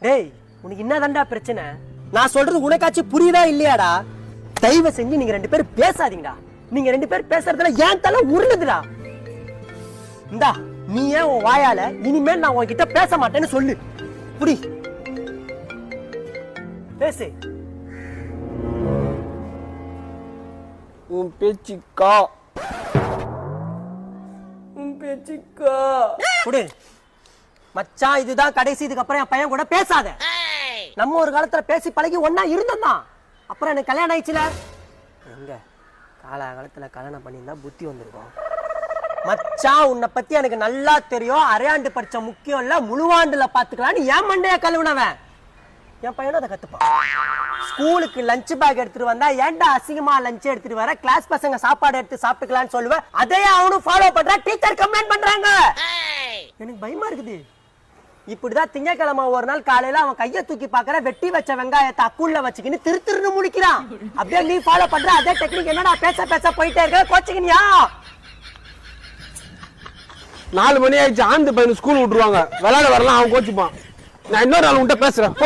டேய் உனக்கு என்னதான்டா பிரச்சனை? நான் சொல்றது உனக்காச்சும் புரியுதா இல்லையாடா? தயவு செஞ்சு நீங்க 2 பேரும் பேசாதீங்கடா. நீங்க 2 பேரும் பேசுறதுல ஏன் தலை உருளுதுடா. இந்தா நீ ஏன் உன் வாயால இனிமேல் நான் உன்கிட்ட பேச மாட்டேன்னு சொல்லு. புடி பேசு. உன் பேச்சுக்கா புடி மச்சான். இதுதான் கடைசி. இதுக்கப்புறம் என் பையன் கூட பேசாத. நம்ம ஒரு காலத்துல பேசி பழகி ஒன்னா இருந்தோம். அப்புறம் எனக்கு கல்யாணம் ஆயிடுச்சுல. எங்க காலகாலத்துல கல்யாணம் பண்ணியிருந்தா புத்தி வந்திருக்கும். மச்சான் உன்னை பத்தி எனக்கு நல்லா தெரியும். அரையாண்டு படிச்ச முக்கியம் இல்ல, முழுவாண்டுல பாத்துக்கலான்னு என் மண்டைய கழுவுனவன். என் பையனும் அதை கத்துப்பான். ஸ்கூலுக்கு லஞ்ச் பேக் எடுத்துட்டு வந்தா ஏன்டா அசிங்கமா லஞ்ச் எடுத்துட்டு வர, கிளாஸ் பசங்க சாப்பாடு எடுத்து சாப்பிட்டுக்கலான்னு சொல்லுவேன். அதையே அவனும் ஃபாலோ பண்ற. டீச்சர் கம்ப்ளைண்ட் பண்றாங்க. எனக்கு பயமா இருக்குது. இப்படிதான் திங்கக்கிழமை ஒரு நாள் காலையில அவன் கையை தூக்கி பாக்குற, வெட்டி வச்ச வெங்காயத்தை அக்குள்ள வச்சுக்கின்னு திருன்னு முடிக்கிறான். அப்படியே நீ ஃபாலோ பண்ற அதே டெக்னிக். என்னடா பேச போயிட்டே இருக்க, கோச்சிக்கினியா? 4 மணி ஆயிடுச்சு. ஆந்து பையன் ஸ்கூல் விட்டுருவாங்க, விளையாட வரலாம், அவன் கோச்சுப்பான். நான் இன்னொரு நாள் உன்கிட்ட பேசுறேன்.